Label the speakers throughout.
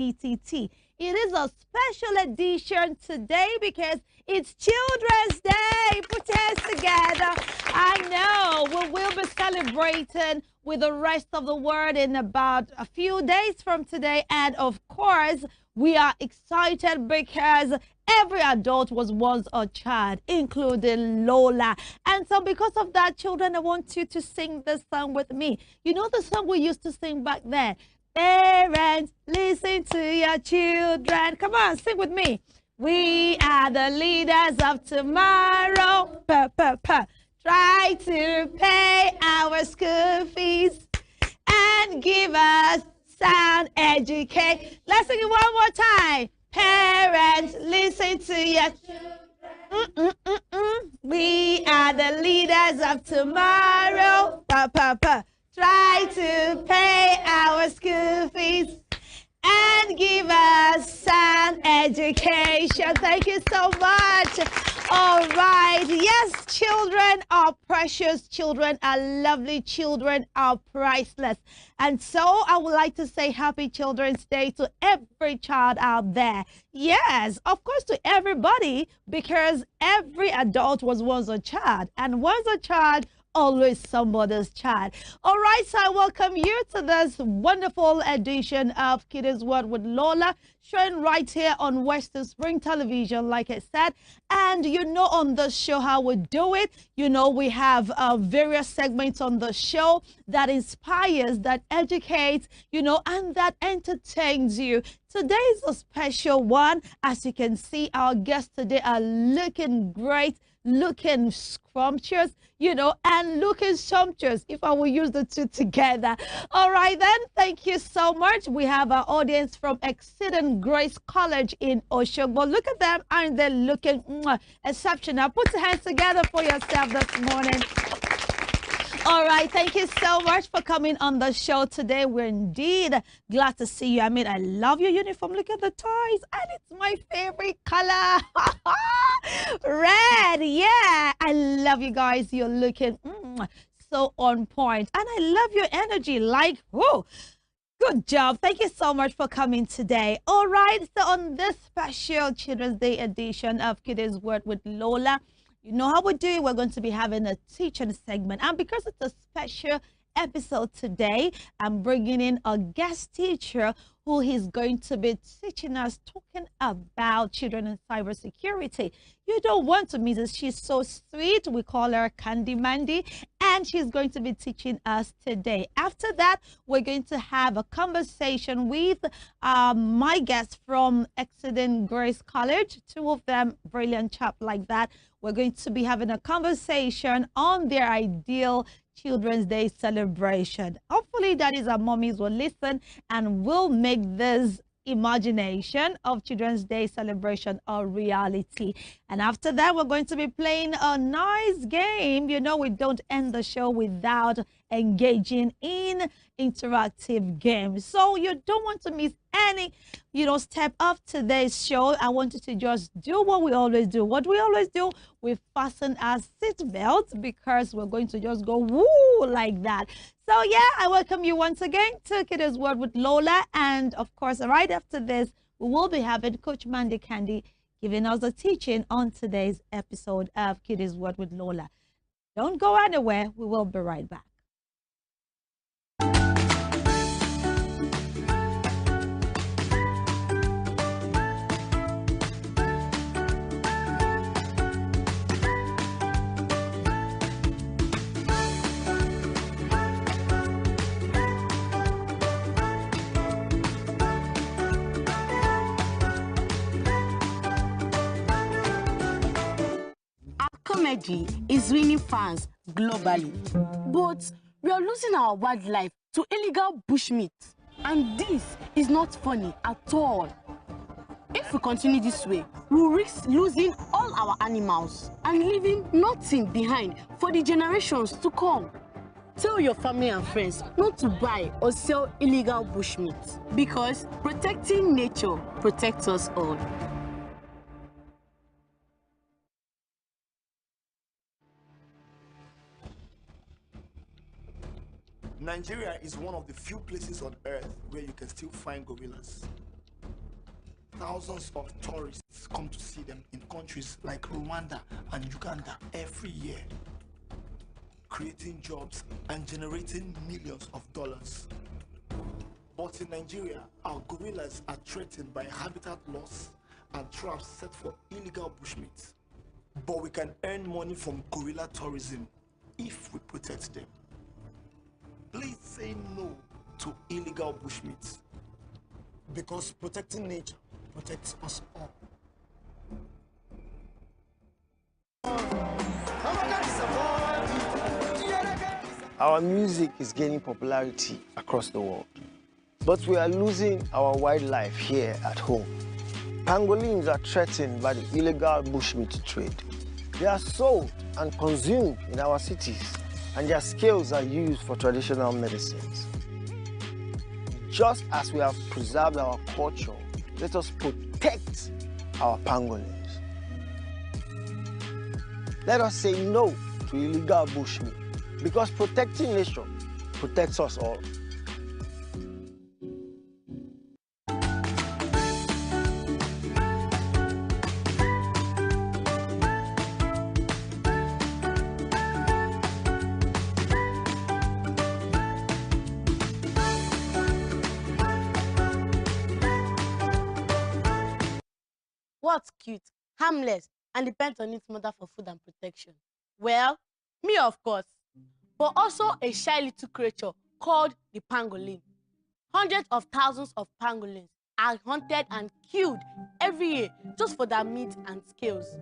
Speaker 1: DTT. It is a special edition today because it's Children's Day. Put your hands together. I know we will be celebrating with the rest of the world in about a few days from today. And of course, we are excited because every adult was once a child, including Lola. And so because of that, children, I want you to sing this song with me. You know the song we used to sing back then? Parents, listen to your children. Come on, sing with me. We are the leaders of tomorrow. Try to pay our school fees and give us sound education. Let's sing it one more time. Parents, listen to your children. We are the leaders of tomorrow. Try to pay our school fees and give us sound education. Thank you so much. All right. Yes, children are precious. Children are lovely. Children are priceless. And so I would like to say Happy Children's Day to every child out there. Yes, of course, to everybody, because every adult was once a child. And once a child, always somebody's child. All right, so I welcome you to this wonderful edition of Kiddies World with Lola, showing right here on Western Spring Television, like I said. And you know, on the show how we do it, you know, we have various segments on the show that inspires, that educates, you know, and that entertains you. Today is a special one. As you can see, our guests today are looking great, looking scrumptious, you know, and looking sumptuous, if I will use the two together. All right, then, thank you so much. We have our audience from Exceeding Grace College in Oshogbo. Look at them, aren't they looking exceptional? Put your hands together for yourself this morning. All right, thank you so much for coming on the show today. We're indeed glad to see you. I mean, I love your uniform. Look at the ties, and it's my favorite color. Red, yeah. I love you guys. You're looking so on point. And I love your energy. Like, whoa. Good job. Thank you so much for coming today. All right, so on this special Children's Day edition of Kiddies World with Lola, you know how we do it. We're going to be having a teaching segment. And because it's a special episode today, I'm bringing in a guest teacher who is going to be teaching us, talking about children and cybersecurity. You don't want to miss it. She's so sweet. We call her Candy Mandy, and she's going to be teaching us today. After that, we're going to have a conversation with my guests from Exceeding Grace College, two of them brilliant chap like that. We're going to be having a conversation on their ideal Children's Day celebration. Hopefully, daddies and mommies will listen and will make this imagination of Children's Day celebration a reality. And after that, we're going to be playing a nice game. You know, we don't end the show without engaging in interactive games. So you don't want to miss any, you know, step of today's show. I want you to just do what we always do. What do we always do? We fasten our seatbelts because we're going to just go woo like that. So yeah, I welcome you once again to Kiddies World with Lola. And of course, right after this, we will be having Coach Mandy Candy giving us a teaching on today's episode of Kiddies World with Lola. Don't go anywhere. We will be right back.
Speaker 2: Comedy is winning fans globally, but we are losing our wildlife to illegal bushmeat, and this is not funny at all. If we continue this way, we will risk losing all our animals and leaving nothing behind for the generations to come. Tell your family and friends not to buy or sell illegal bushmeat, because protecting nature protects us all.
Speaker 3: Nigeria is one of the few places on earth where you can still find gorillas. thousands of tourists come to see them in countries like Rwanda and Uganda every year, creating jobs and generating millions of dollars. But in Nigeria, our gorillas are threatened by habitat loss and traps set for illegal bushmeat. But we can earn money from gorilla tourism if we protect them. Please say no to illegal bushmeat, because protecting nature protects us all.
Speaker 4: Our music is gaining popularity across the world, but we are losing our wildlife here at home. Pangolins are threatened by the illegal bushmeat trade. They are sold and consumed in our cities, and their scales are used for traditional medicines. Just as we have preserved our culture, let us protect our pangolins. Let us say no to illegal bushmeat, because protecting nature protects us all.
Speaker 2: What's cute, harmless, and depends on its mother for food and protection? Well, me of course, but also a shy little creature called the pangolin. Hundreds of thousands of pangolins are hunted and killed every year just for their meat and scales.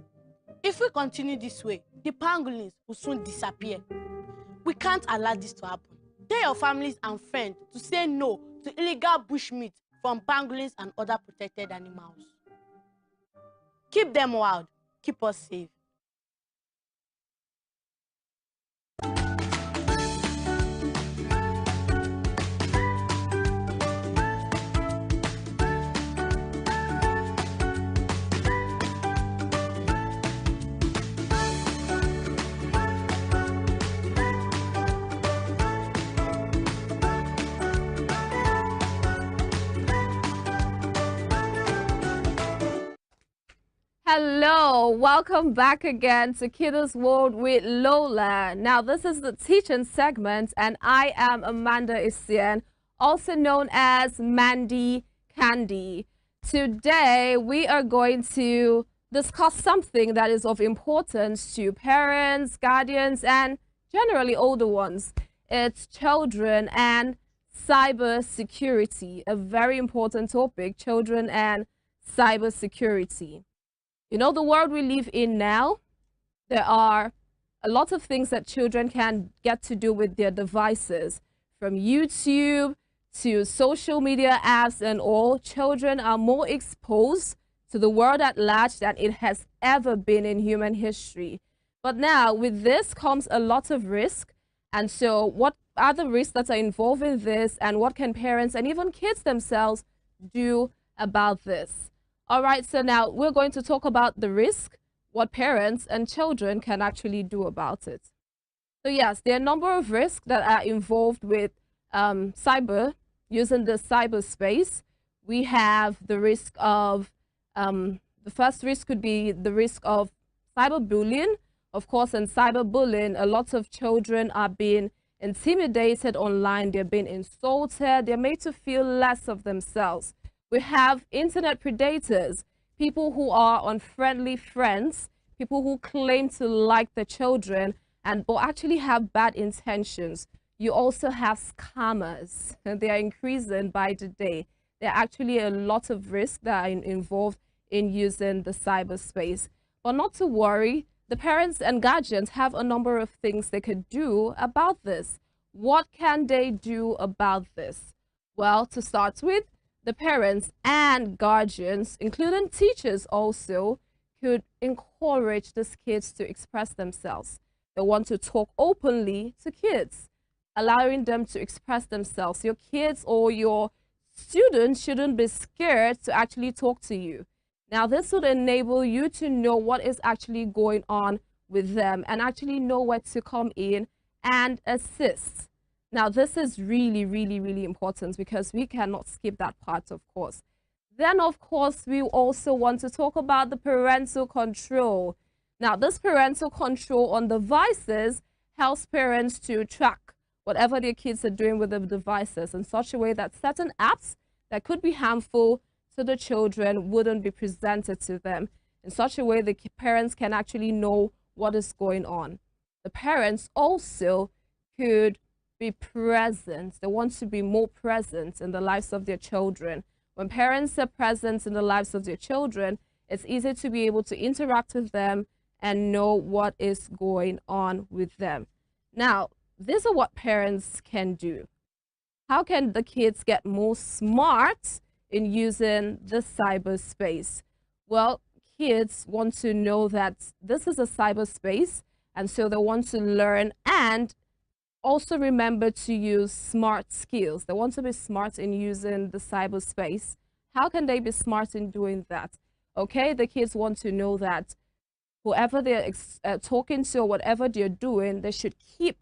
Speaker 2: If we continue this way, the pangolins will soon disappear. We can't allow this to happen. Tell your families and friends to say no to illegal bushmeat from pangolins and other protected animals. Keep them wild, keep us safe.
Speaker 1: Hello, welcome back again to Kiddies World with Lola. Now, this is the teaching segment, and I am Amanda Isian, also known as Mandy Candy. Today, we are going to discuss something that is of importance to parents, guardians, and generally older ones. It's children and cyber security, a very important topic, children and cyber security. You know, the world we live in now, there are a lot of things that children can get to do with their devices, from YouTube to social media apps and all. Children are more exposed to the world at large than it has ever been in human history. But now, with this comes a lot of risk. And so what are the risks that are involved in this, and what can parents and even kids themselves do about this? All right, so now we're going to talk about the risk, what parents and children can actually do about it. So yes, there are a number of risks that are involved with using the cyberspace. We have the risk of, the first risk could be the risk of cyberbullying. Of course, in cyberbullying, a lot of children are being intimidated online, they're being insulted, they're made to feel less of themselves. We have internet predators, people who are unfriendly friends, people who claim to like the children and or actually have bad intentions. You also have scammers, and they are increasing by the day. There are actually a lot of risks that are involved in using the cyberspace. But not to worry, the parents and guardians have a number of things they could do about this. What can they do about this? Well, to start with, the parents and guardians, including teachers also, could encourage these kids to express themselves. They want to talk openly to kids, allowing them to express themselves. Your kids or your students shouldn't be scared to actually talk to you. Now, this would enable you to know what is actually going on with them and actually know where to come in and assist. Now, this is really, really, really important because we cannot skip that part, of course.
Speaker 5: Then, of course, we also want to talk about the parental control. Now, this parental control on devices helps parents to track whatever their kids are doing with the devices in such a way that certain apps that could be harmful to the children wouldn't be presented to them. In such a way, the parents can actually know what is going on. The parents also could be present. They want to be more present in the lives of their children. When parents are present in the lives of their children, it's easy to be able to interact with them and know what is going on with them. Now, these are what parents can do. How can the kids get more smart in using the cyberspace? Well, kids want to know that this is a cyberspace, and so they want to learn and also remember to use smart skills. They want to be smart in using the cyberspace. How can they be smart in doing that? Okay, the kids want to know that whoever they're talking to or whatever they're doing, they should keep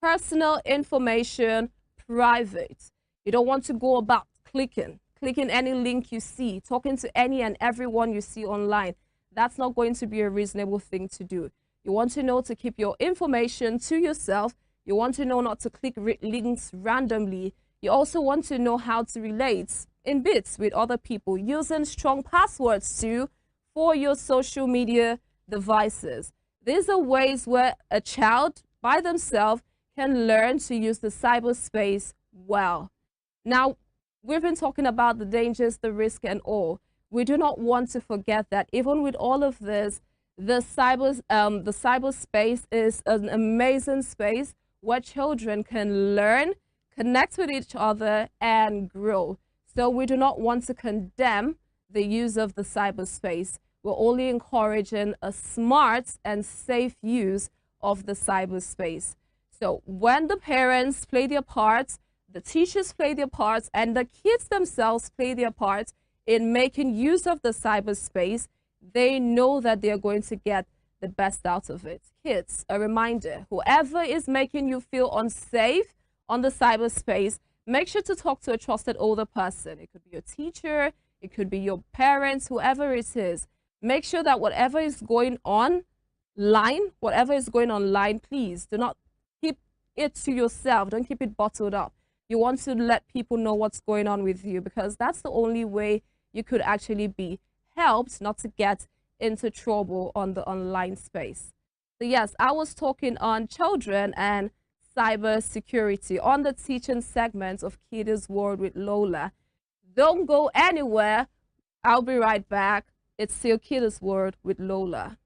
Speaker 5: personal information private. You don't want to go about clicking any link you see, talking to any and everyone you see online. That's not going to be a reasonable thing to do. You want to know to keep your information to yourself. You want to know not to click links randomly. You also want to know how to relate in bits with other people using strong passwords too for your social media devices. These are ways where a child by themselves can learn to use the cyberspace well. Now, we've been talking about the dangers, the risk, and all. We do not want to forget that even with all of this, the cyberspace is an amazing space where children can learn, connect with each other, and grow. So we do not want to condemn the use of the cyberspace. We're only encouraging a smart and safe use of the cyberspace. So when the parents play their parts, the teachers play their parts, and the kids themselves play their parts in making use of the cyberspace, they know that they're going to get the best out of it. Kids, a reminder, whoever is making you feel unsafe on the cyberspace, make sure to talk to a trusted older person. It could be your teacher, it could be your parents, whoever it is. Make sure that whatever is going online, please do not keep it to yourself. Don't keep it bottled up. You want to let people know what's going on with you, because that's the only way you could actually be helped not to get into trouble on the online space. So yes, I was talking on children and cyber security on the teaching segment of Kiddies World with Lola. Don't go anywhere. I'll be right back. It's still Kiddies World with Lola.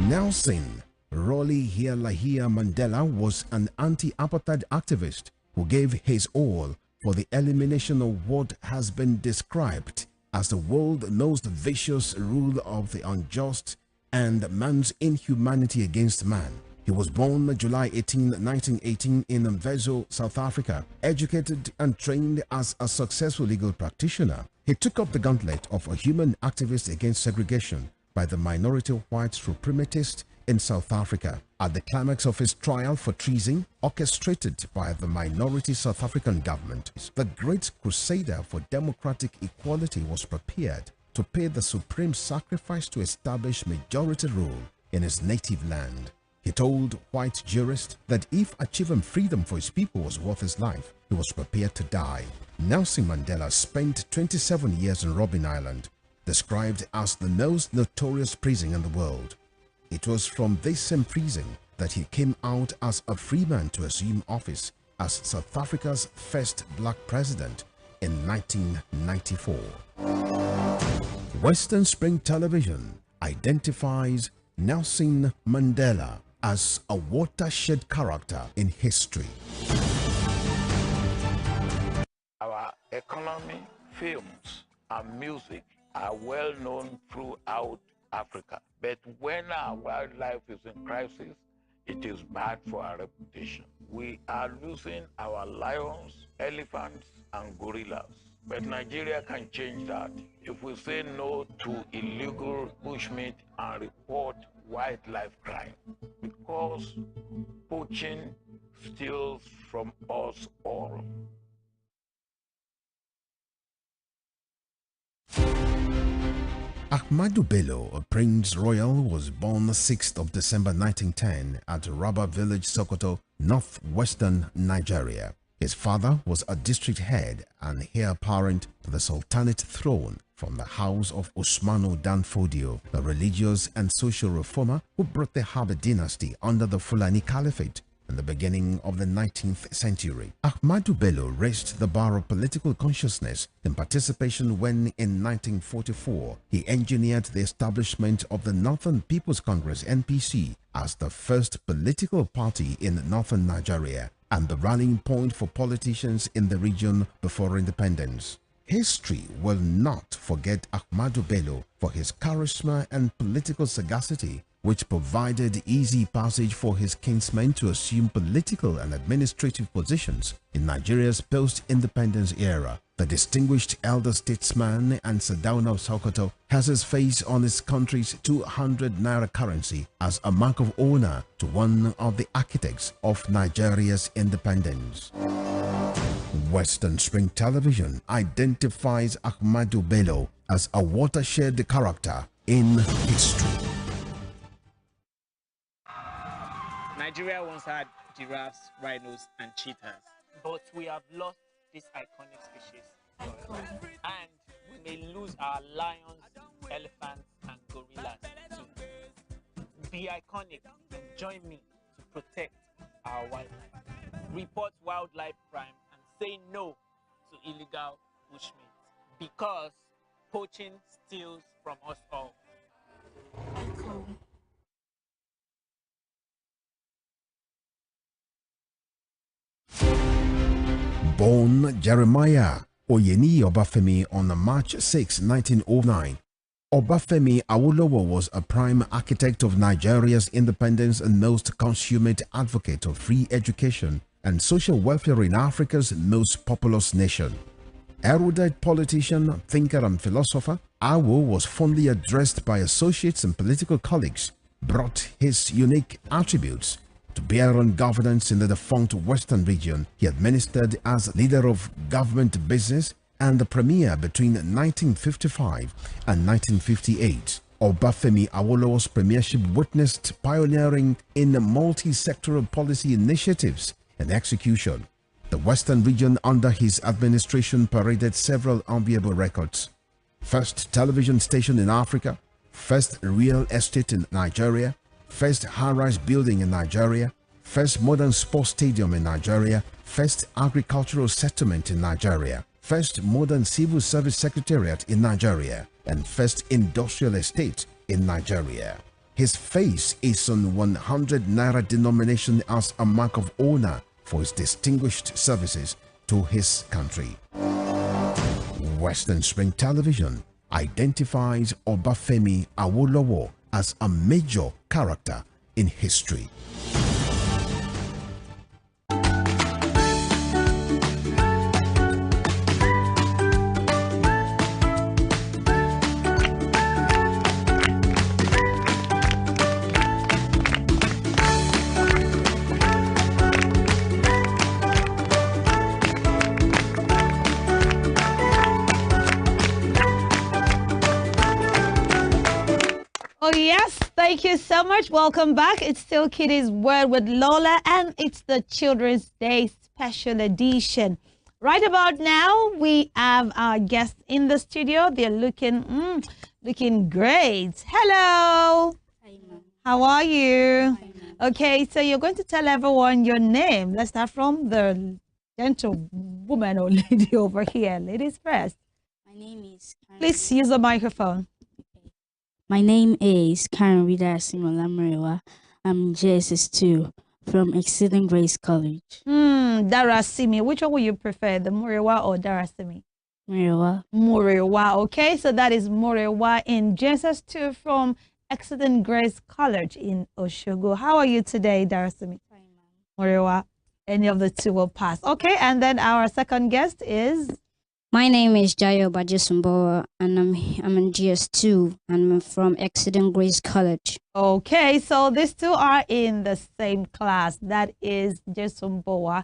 Speaker 6: Nelson Rolihlahla Mandela was an anti-apartheid activist who gave his all for the elimination of what has been described as the world's most vicious rule of the unjust and man's inhumanity against man. He was born July 18, 1918 in Mvezo, South Africa. Educated and trained as a successful legal practitioner, he took up the gauntlet of a human activist against segregation by the minority white suprematists in South Africa. At the climax of his trial for treason, orchestrated by the minority South African government, the great crusader for democratic equality was prepared to pay the supreme sacrifice to establish majority rule in his native land. He told white jurists that if achieving freedom for his people was worth his life, he was prepared to die. Nelson Mandela spent 27 years in Robben Island, described as the most notorious prison in the world. It was from this same prison that he came out as a free man to assume office as South Africa's first black president in 1994. Western Spring Television identifies Nelson Mandela as a watershed character in history.
Speaker 7: Our economy, films, and music are well known throughout Africa. But when our wildlife is in crisis, it is bad for our reputation. We are losing our lions, elephants, and gorillas. But Nigeria can change that if we say no to illegal bushmeat and report wildlife crime. Because poaching steals from us all.
Speaker 6: Ahmadu Bello, a Prince Royal, was born 6th of December 1910 at Raba Village, Sokoto, northwestern Nigeria. His father was a district head and heir apparent to the Sultanate throne from the house of Usmanu Danfodio, a religious and social reformer who brought the Habib dynasty under the Fulani Caliphate in the beginning of the 19th century. Ahmadu Bello raised the bar of political consciousness in participation when, in 1944, he engineered the establishment of the Northern People's Congress (NPC) as the first political party in northern Nigeria and the rallying point for politicians in the region before independence. History will not forget Ahmadu Bello for his charisma and political sagacity, which provided easy passage for his kinsmen to assume political and administrative positions in Nigeria's post-independence era. The distinguished elder statesman and Sardauna of Sokoto has his face on his country's 200 naira currency as a mark of honor to one of the architects of Nigeria's independence. Western Spring Television identifies Ahmadu Bello as a watershed character in history.
Speaker 8: Nigeria once had giraffes, rhinos, and cheetahs, but we have lost this iconic species. And we may lose our lions, elephants, and gorillas too. Be iconic and join me to protect our wildlife. Report wildlife crime and say no to illegal bushmeat, because poaching steals from us all.
Speaker 6: Born Jeremiah Oyeni Obafemi on March 6, 1909, Obafemi Awolowo was a prime architect of Nigeria's independence and most consummate advocate of free education and social welfare in Africa's most populous nation. Erudite politician, thinker and philosopher, Awo was fondly addressed by associates and political colleagues, brought his unique attributes to bear on governance in the defunct Western region. He administered as leader of government business and the premier between 1955 and 1958. Obafemi Awolowo's premiership witnessed pioneering in multi-sectoral policy initiatives and execution. The Western region under his administration paraded several enviable records. First television station in Africa, first real estate in Nigeria, first high-rise building in Nigeria, first modern sports stadium in Nigeria, first agricultural settlement in Nigeria, first modern civil service secretariat in Nigeria, and first industrial estate in Nigeria. His face is on 100 naira denomination as a mark of honor for his distinguished services to his country. Western Spring Television identifies Obafemi Awolowo as a major character in history.
Speaker 1: Oh yes, thank you so much. Welcome back. It's still Kiddies World with Lola, and it's the Children's Day special edition. Right about now, we have our guests in the studio. They're looking great. Hello.
Speaker 9: Hi, ma'am.
Speaker 1: How are you?
Speaker 9: Hi, ma'am.
Speaker 1: Okay, so you're going to tell everyone your name. Let's start from the gentlewoman or lady over here. Ladies first.
Speaker 9: My name is Karen.
Speaker 1: Please use the microphone.
Speaker 9: My name is Karen Rida Simolamurewa. I'm JSS2 from Exceeding Grace College.
Speaker 1: Darasimi. Which one would you prefer, the Muriwa or Darasimi?
Speaker 9: Miriwa.
Speaker 1: Murewa. Okay, so that is Murewa in Genesis 2 from Exodus Grace College in Oshogo. How are you today, Darasimi? Murewa. Any of the two will pass. Okay, and then our second guest is?
Speaker 10: My name is Jayo Bajisumboa, and I'm in GS2, and I'm from Exodus Grace College.
Speaker 1: Okay, so these two are in the same class. That is Jesumboa,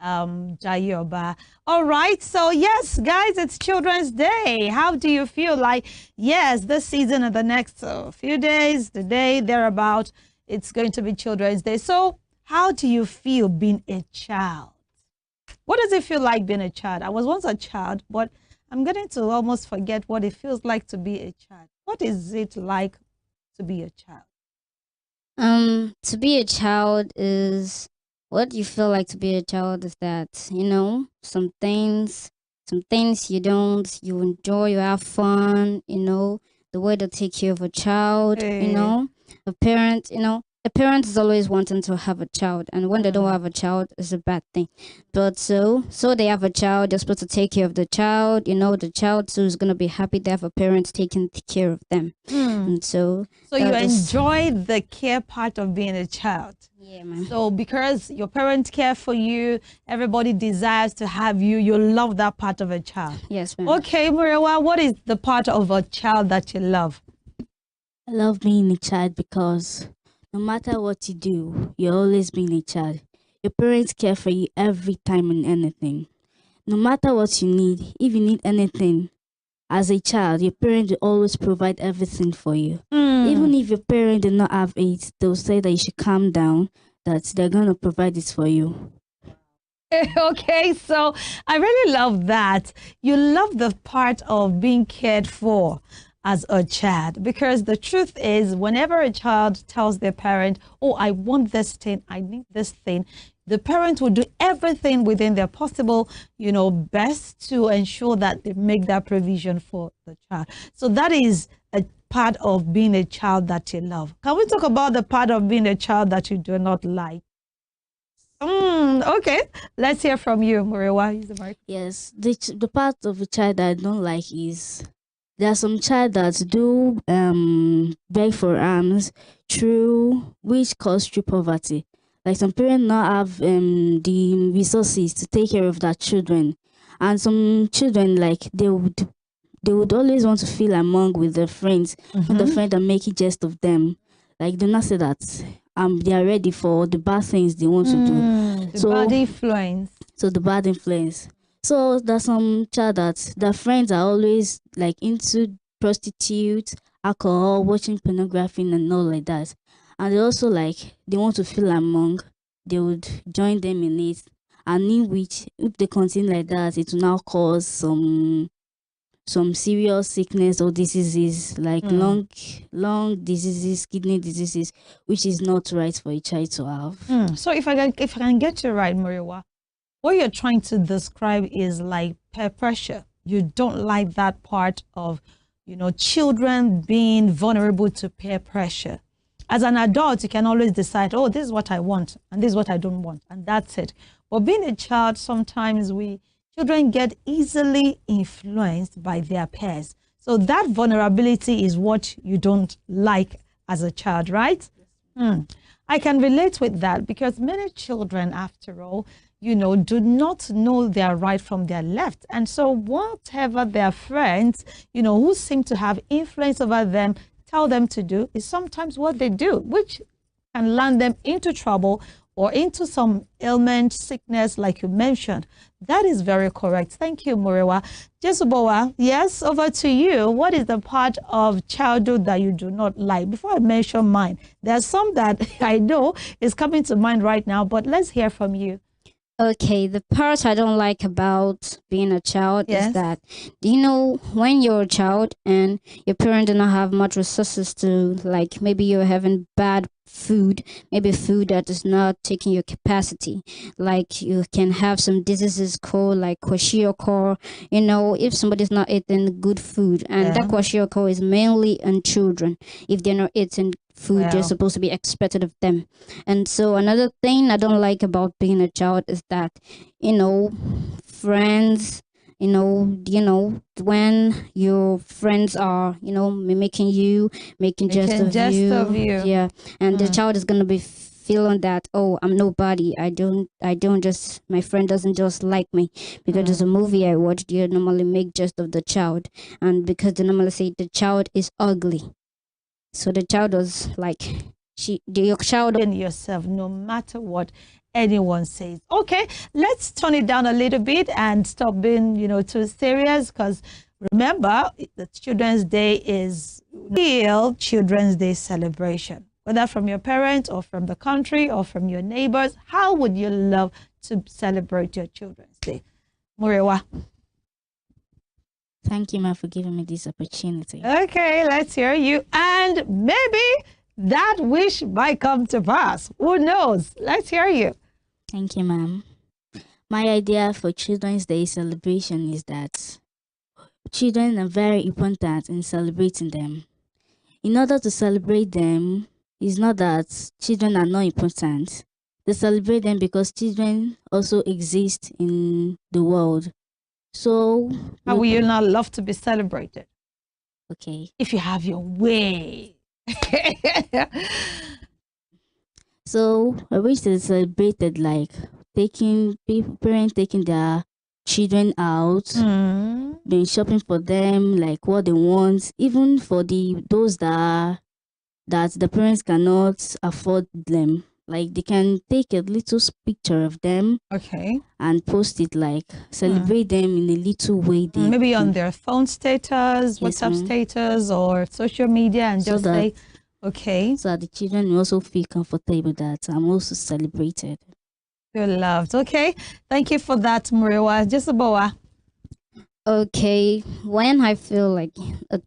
Speaker 1: Jayoba. All right, so yes, guys, it's Children's Day. How do you feel? Like, yes, this season and the next few days, the day thereabout, it's going to be Children's Day. So how do you feel being a child? What does it feel like being a child? I was once a child, but I'm getting to almost forget what it feels like to be a child. What is it like to be a child?
Speaker 10: To be a child is, what you feel like to be a child is that, you know, some things you enjoy, you have fun, you know, the way they take care of a child, you know, a parent, you know, a parent is always wanting to have a child, and when they don't have a child, it's a bad thing. But so they have a child, they're supposed to take care of the child, you know, the child too is gonna be happy to have a parent taking care of them. And so
Speaker 1: you enjoy the care part of being a child.
Speaker 10: Yeah, man.
Speaker 1: So because your parents care for you, everybody desires to have you, you love that part of a child.
Speaker 10: Yes, ma'am.
Speaker 1: Okay, Murewa, what is the part of a child that you love?
Speaker 9: I love being a child because no matter what you do, you're always being a child. Your parents care for you every time and anything. No matter what you need, if you need anything, as a child, your parents will always provide everything for you. Even if your parents do not have it, they'll say that you should calm down, that they're going to provide it for you.
Speaker 1: Okay, so I really love that. You love the part of being cared for as a child, because the truth is, whenever a child tells their parent, oh, I want this thing, I need this thing, the parent will do everything within their possible, you know, best to ensure that they make that provision for the child. So that is a part of being a child that you love. Can we talk about the part of being a child that you do not like? Okay, let's hear from you, Murewa.
Speaker 9: Yes, the part of a child that I don't like is there are some child that do beg for alms through which cause true poverty. Like some parents not have the resources to take care of their children, and some children, like they would always want to feel among with their friends, when the friends are making jest of them. Like do not say that they are ready for the bad things they want to do.
Speaker 1: The bad influence.
Speaker 9: So the bad influence. So there's some child that their friends are always like into prostitutes, alcohol, watching pornography and all like that. And they also like, they want to feel among, they would join them in it. And in which, if they continue like that, it will now cause some serious sickness or diseases, like lung diseases, kidney diseases, which is not right for a child to have.
Speaker 1: So if I can get you right, Murewa, what you're trying to describe is like peer pressure. You don't like that part of, you know, children being vulnerable to peer pressure. As an adult, you can always decide, oh, this is what I want and this is what I don't want, and that's it. But being a child, sometimes children get easily influenced by their peers. So that vulnerability is what you don't like as a child, right? I can relate with that because many children, after all, you know, do not know their right from their left. And so whatever their friends, you know, who seem to have influence over them, tell them to do is sometimes what they do, which can land them into trouble or into some ailment, sickness, like you mentioned. That is very correct. Thank you, Murewa. Jesubowa, yes, over to you. What is the part of childhood that you do not like? Before I mention mine, there's some that I know is coming to mind right now, but let's hear from you.
Speaker 10: Okay, the part I don't like about being a child is that, you know, when you're a child and your parents do not have much resources to, like, maybe you're having bad food, maybe food that is not taking your capacity. Like you can have some diseases called like kwashiorkor, you know, if somebody's not eating good food, and that kwashiorkor is mainly on children. If they're not eating food they're supposed to be expected of them. And so another thing I don't like about being a child is that, you know, friends, when your friends are, mimicking you, making jest of you. Yeah, and the child is gonna be feeling that, oh, I'm nobody. I don't just, my friend doesn't just like me because there's a movie I watched. They normally make jest of the child, and because they normally say the child is ugly, so the child was like, your child
Speaker 1: in yourself, no matter what anyone says. Okay, let's tone it down a little bit and stop being, too serious, because remember, the Children's Day is real Children's Day celebration. Whether from your parents or from the country or from your neighbors, how would you love to celebrate your Children's Day? Murewa.
Speaker 9: Thank you, ma, for giving me this opportunity.
Speaker 1: Okay, let's hear you. And maybe that wish might come to pass. Who knows? Let's hear you.
Speaker 9: Thank you, ma'am. My idea for Children's Day celebration is that children are very important in celebrating them. In order to celebrate them, it's not that children are not important. They celebrate them because children also exist in the world. So,
Speaker 1: how will you not love to be celebrated?
Speaker 9: Okay.
Speaker 1: If you have your way.
Speaker 9: So I wish they celebrated like parents taking their children out, been shopping for them, like what they want, even for those that the parents cannot afford them. Like they can take a little picture of them,
Speaker 1: okay,
Speaker 9: and post it, like celebrate them in a little way.
Speaker 1: Maybe on their phone status,
Speaker 9: yes,
Speaker 1: WhatsApp status, or social media, and
Speaker 9: so
Speaker 1: just say, okay.
Speaker 9: So that the children will also feel comfortable that I'm also celebrated.
Speaker 1: Feel loved. Okay, thank you for that, Muriwa. Jisaboa.
Speaker 10: Okay, when I feel like a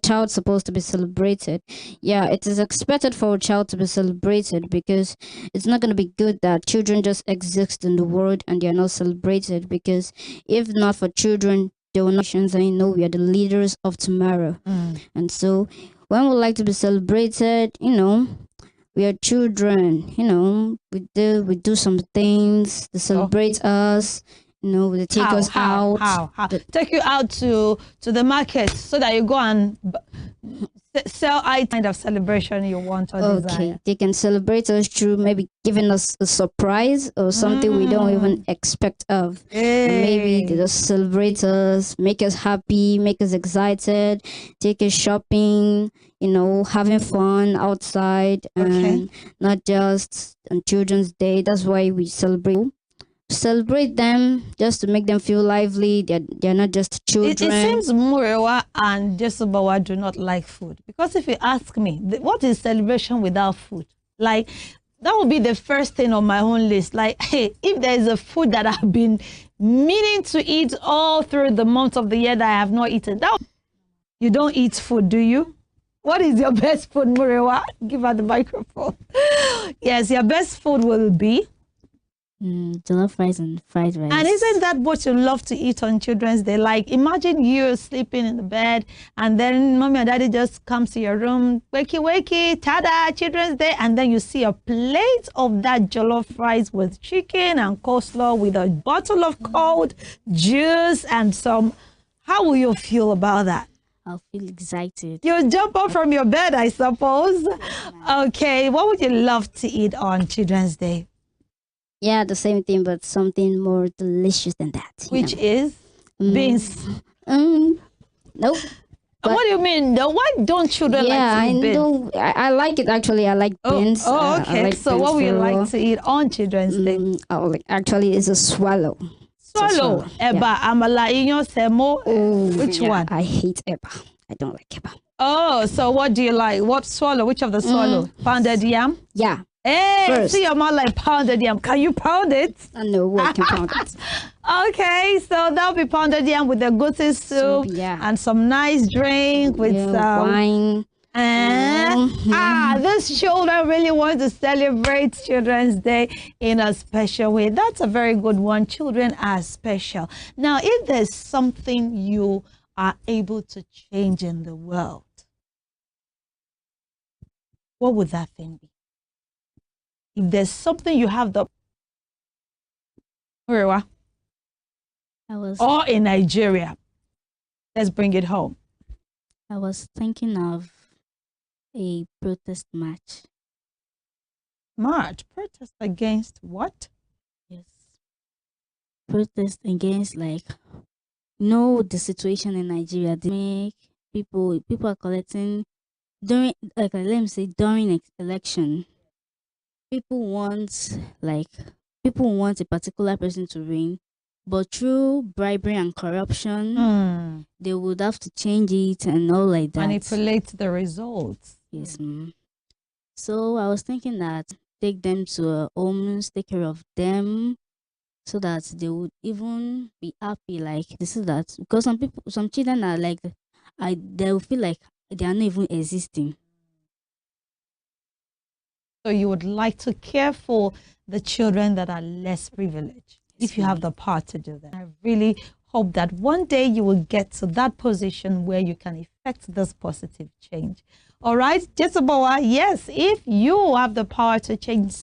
Speaker 10: child's supposed to be celebrated, yeah, it is expected for a child to be celebrated, because it's not going to be good that children just exist in the world and they are not celebrated, because if not for children, they will not, and we are the leaders of tomorrow. And so when we like to be celebrated, we are children, we do some things to celebrate us. They take us out.
Speaker 1: How? Take you out to the market so that you go and sell any kind of celebration you want or desire.
Speaker 10: They can celebrate us through maybe giving us a surprise or something we don't even expect of. And maybe they just celebrate us, make us happy, make us excited, take us shopping, having fun outside, and not just on Children's Day. That's why we celebrate them, just to make them feel lively. They're not just children.
Speaker 1: It seems Murewa and Jesubawa do not like food, because if you ask me, what is celebration without food? Like, that would be the first thing on my own list. Like, hey, if there is a food that I've been meaning to eat all through the month of the year that I have not eaten, you don't eat food, do you? What is your best food, Murewa? Give her the microphone. Yes, your best food will be
Speaker 9: jollof rice and fried rice.
Speaker 1: And isn't that what you love to eat on Children's Day? Like, imagine you sleeping in the bed and then mommy and daddy just comes to your room, wakey, wakey, tada, Children's Day, and then you see a plate of that jollof rice with chicken and coleslaw with a bottle of cold juice and some. How will you feel about that?
Speaker 9: I'll feel excited.
Speaker 1: You'll jump up from your bed, I suppose. Okay, what would you love to eat on Children's Day?
Speaker 10: Yeah, the same thing, but something more delicious than that.
Speaker 1: Which is beans.
Speaker 10: Nope.
Speaker 1: What do you mean? Why don't children like to eat beans?
Speaker 10: I like it, actually. I like beans.
Speaker 1: Oh, okay.
Speaker 10: Like
Speaker 1: so what would you like to eat on Children's Day?
Speaker 10: Actually, it's a swallow.
Speaker 1: Swallow? Eba, amala, inyo, semo. Which one?
Speaker 10: I hate eba. I don't like eba.
Speaker 1: Oh, so what do you like? What swallow? Which of the swallow? Pounded yam?
Speaker 10: Yeah.
Speaker 1: Hey,
Speaker 10: First.
Speaker 1: see your mom like pounded yam. Can you pound it?
Speaker 10: No, I can pound it.
Speaker 1: Okay, so that'll be pounded yam with the goosey soup, and some nice drink with
Speaker 10: wine.
Speaker 1: This children really want to celebrate Children's Day in a special way. That's a very good one. Children are special. Now, if there's something you are able to change in the world, what would that thing be? If there's something you have the or in Nigeria? Let's bring it home.
Speaker 9: I was thinking of a protest march.
Speaker 1: March? Protest against what?
Speaker 9: Yes. Protest against, like, the situation in Nigeria. They make people are collecting during, like, let me say, during election. People want a particular person to reign, but through bribery and corruption, they would have to change it and all like that.
Speaker 1: Manipulate the results.
Speaker 9: Yes. So I was thinking that take them to homes, take care of them, so that they would even be happy. Like, this is that, because some children are like, they will feel like they are not even existing.
Speaker 1: So you would like to care for the children that are less privileged, if you have the power to do that. I really hope that one day you will get to that position where you can effect this positive change. All right, Jessiboa, yes, if you have the power to change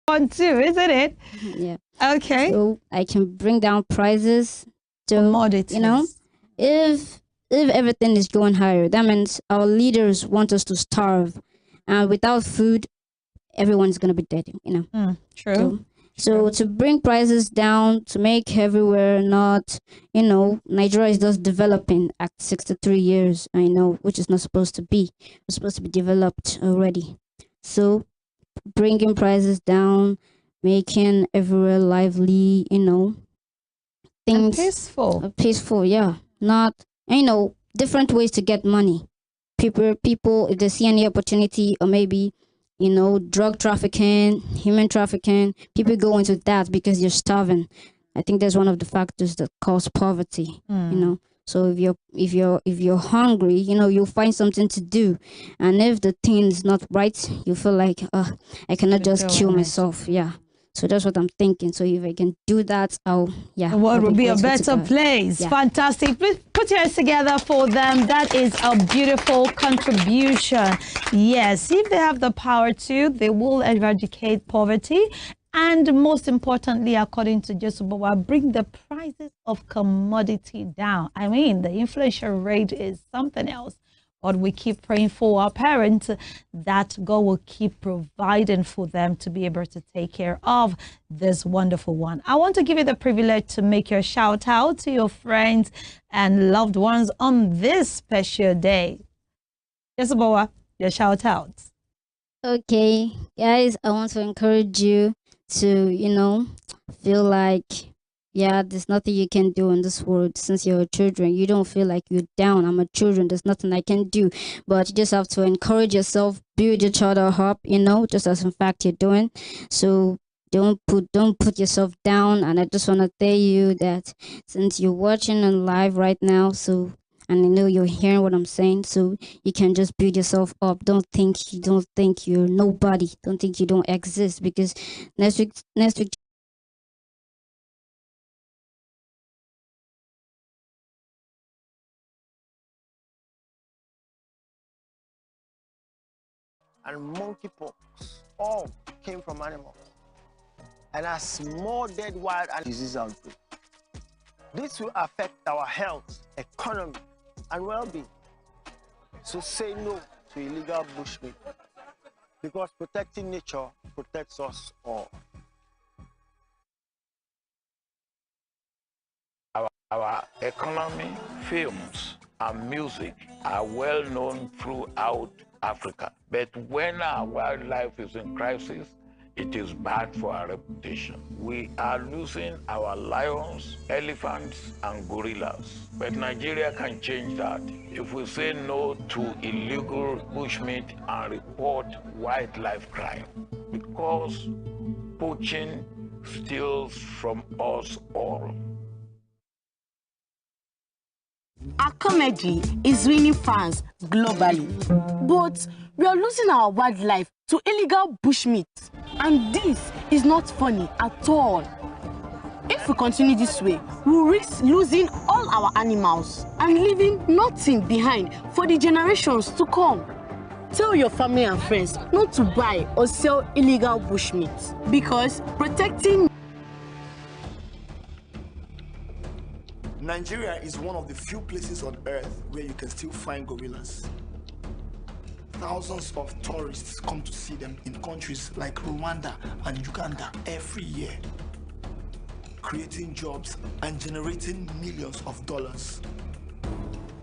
Speaker 1: one too, isn't it?
Speaker 10: Yeah.
Speaker 1: Okay.
Speaker 10: So I can bring down prices to
Speaker 1: commodities.
Speaker 10: If everything is going higher, that means our leaders want us to starve, and without food, everyone's gonna be dead.
Speaker 1: True.
Speaker 10: So to bring prices down, to make everywhere not, Nigeria is just developing at 63 years, which is not supposed to be. It's supposed to be developed already. So bringing prices down, making everywhere lively, things peaceful, yeah. Not, different ways to get money. People, if they see any opportunity, or maybe, drug trafficking, human trafficking, people go into that because you're starving. I think that's one of the factors that cause poverty. So if you're hungry, you'll find something to do, and if the thing is not right, you feel like, I cannot just kill myself. Yeah. So that's what I'm thinking. So if I can do that, the
Speaker 1: world will be a better place. Yeah. Fantastic. Please put your hands together for them. That is a beautiful contribution. Yes, if they have the power to, they will eradicate poverty. And most importantly, according to Jessiboa, bring the prices of commodity down. I mean, the inflation rate is something else. But we keep praying for our parents that God will keep providing for them to be able to take care of this wonderful one. I want to give you the privilege to make your shout out to your friends and loved ones on this special day. Jessiboa, your shout outs.
Speaker 10: Okay, guys, I want to encourage you to, feel like, there's nothing you can do in this world. Since you're children, you don't feel like you're down. I'm a children, there's nothing I can do. But you just have to encourage yourself, build your child up, just as in fact you're doing. So don't put yourself down. And I just want to tell you that since you're watching on live right now, and I know you're hearing what I'm saying, so you can just build yourself up. Don't think you're nobody. Don't think you don't exist, because next week
Speaker 4: and monkeypox all came from animals, and as more dead wild and disease outbreak. This will affect our health, economy, and well-being. So say no to illegal bushmeat, because protecting nature protects us all.
Speaker 7: Our economy, films, and music are well known throughout Africa. But when our wildlife is in crisis, it is bad for our reputation. We are losing our lions, elephants, and gorillas. But Nigeria can change that if we say no to illegal bushmeat and report wildlife crime. Because poaching steals from us all.
Speaker 2: Our comedy is winning fans globally, but we are losing our wildlife to illegal bushmeat, and this is not funny at all. If we continue this way, we'll risk losing all our animals and leaving nothing behind for the generations to come. Tell your family and friends not to buy or sell illegal bushmeat, because protecting
Speaker 3: Nigeria is one of the few places on earth where you can still find gorillas. Thousands of tourists come to see them in countries like Rwanda and Uganda every year, creating jobs and generating millions of dollars.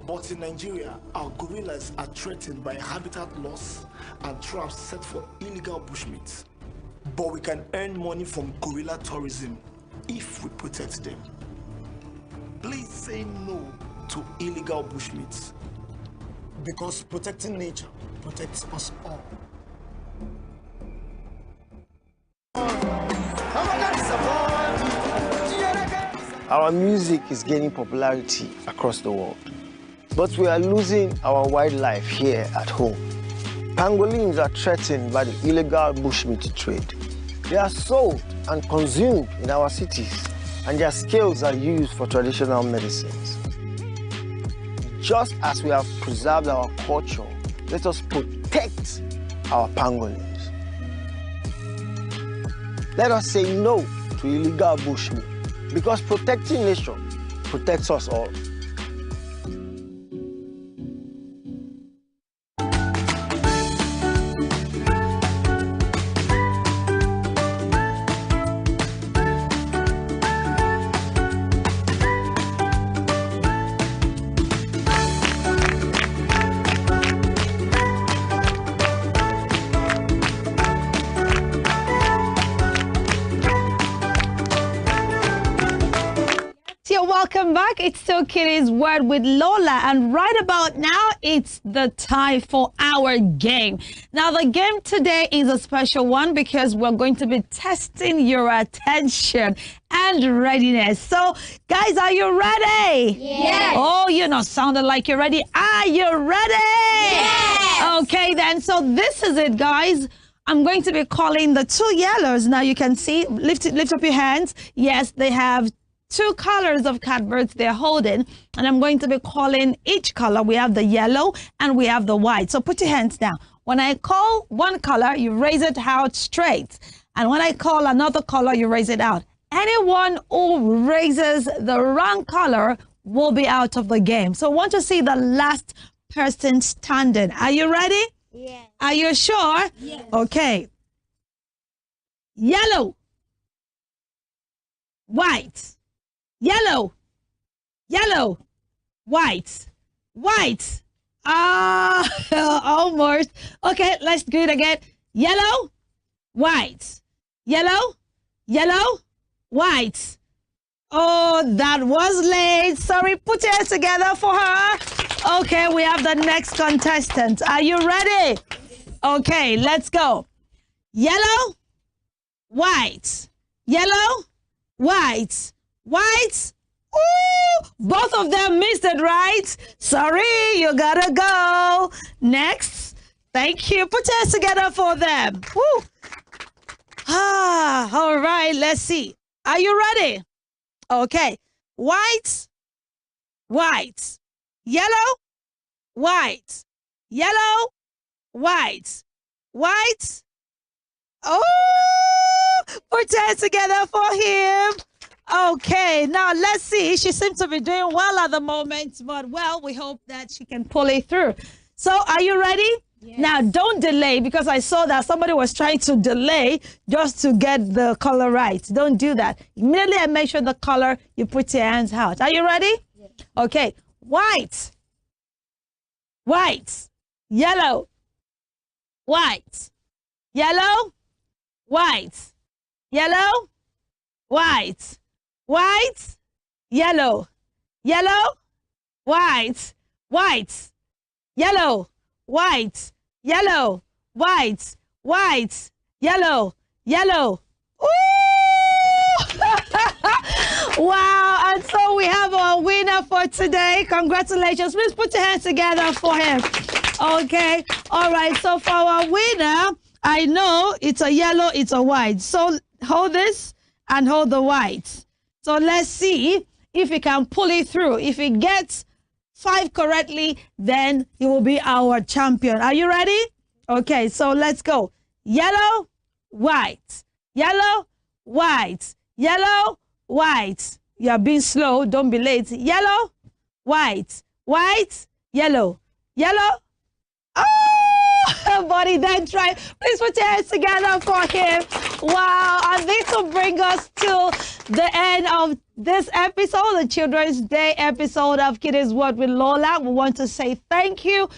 Speaker 3: But in Nigeria, our gorillas are threatened by habitat loss and traps set for illegal bushmeat. But we can earn money from gorilla tourism if we protect them. Please say no to illegal bushmeat, because protecting nature protects us all.
Speaker 4: Our music is gaining popularity across the world, but we are losing our wildlife here at home. Pangolins are threatened by the illegal bushmeat trade. They are sold and consumed in our cities, and their scales are used for traditional medicines. Just as we have preserved our culture, let us protect our pangolins. Let us say no to illegal bushmeat, because protecting nature protects us all.
Speaker 1: Welcome back. It's still Kiddies World with Lola, and right about now it's the time for our game. Now the game today is a special one because we're going to be testing your attention and readiness. So guys, are you ready?
Speaker 10: Yes.
Speaker 1: Oh, you're not sounding like you're ready. Are you ready?
Speaker 10: Yes.
Speaker 1: Okay then, so this is it, guys. I'm going to be calling the two yellows. Now you can see, lift up your hands. Yes, they have two colors of catbirds they're holding, and I'm going to be calling each color. We have the yellow and we have the white. So put your hands down. When I call one color, you raise it out straight, and when I call another color, you raise it out. Anyone who raises the wrong color will be out of the game. So I want to see the last person standing. Are you ready?
Speaker 10: Yes.
Speaker 1: Are you sure?
Speaker 10: Yes.
Speaker 1: Okay. Yellow, white, yellow, yellow, white, white. Almost. Okay, let's do it again. Yellow, white, yellow, yellow, white. Oh, that was late. Sorry, put your hands together for her. Okay, we have the next contestant. Are you ready? Okay, let's go. Yellow, white, yellow, white, white. Ooh, both of them missed it, right? Sorry, you gotta go. Next. Thank you. Put your hands together for them. Woo. All right, let's see. Are you ready? Okay. White, white, yellow, white, yellow, white, white. Oh, put your hands together for him. Okay, now let's see. She seems to be doing well at the moment, but well, we hope that she can pull it through. So are you ready?
Speaker 10: Yes.
Speaker 1: Now don't delay, because I saw that somebody was trying to delay just to get the color right. Don't do that. Immediately I mention the color, you put your hands out. Are you ready?
Speaker 10: Yes.
Speaker 1: Okay, white, white, yellow, white, yellow, white, yellow, white, white, yellow, yellow, white, white, yellow, white, yellow, white, white, yellow, yellow. Ooh! Wow, and so we have our winner for today. Congratulations. Please put your hands together for him. Okay, all right, so for our winner, I know it's a yellow, it's a white. So hold this and hold the white. So let's see if he can pull it through. If he gets 5 correctly, then he will be our champion. Are you ready? Okay, so let's go. Yellow, white, yellow, white, yellow, white, You are being slow. Don't be late. Yellow, white, white, yellow, yellow. Oh, buddy, then try. Please put your hands together for him. Wow, and this will bring us to the end of this episode, the Children's Day episode of Kiddies World with Lola. We want to say thank you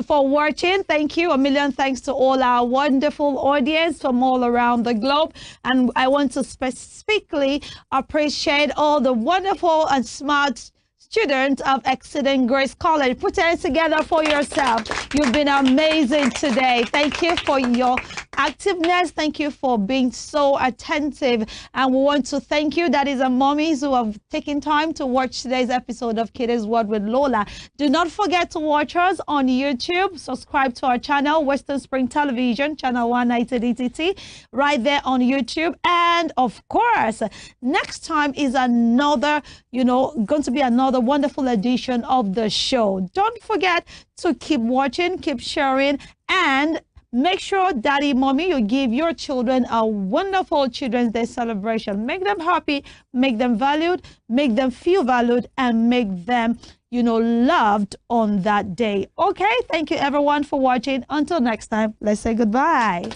Speaker 1: for watching. Thank you. A million thanks to all our wonderful audience from all around the globe. And I want to specifically appreciate all the wonderful and smart students of Excellent Grace College. Put your hands together for yourself. You've been amazing today. Thank you for your activeness. Thank you for being so attentive. And we want to thank you. That is our mommies who have taken time to watch today's episode of Kiddies World with Lola. Do not forget to watch us on YouTube. Subscribe to our channel, Western Spring Television, channel 190 DTT, right there on YouTube. And of course, next time is another, going to be another wonderful edition of the show. Don't forget to keep watching, keep sharing, and make sure, daddy, mommy, you give your children a wonderful Children's Day celebration. Make them happy, make them valued, make them feel valued, and make them, loved on that day. Okay, thank you everyone for watching. Until next time, let's say goodbye.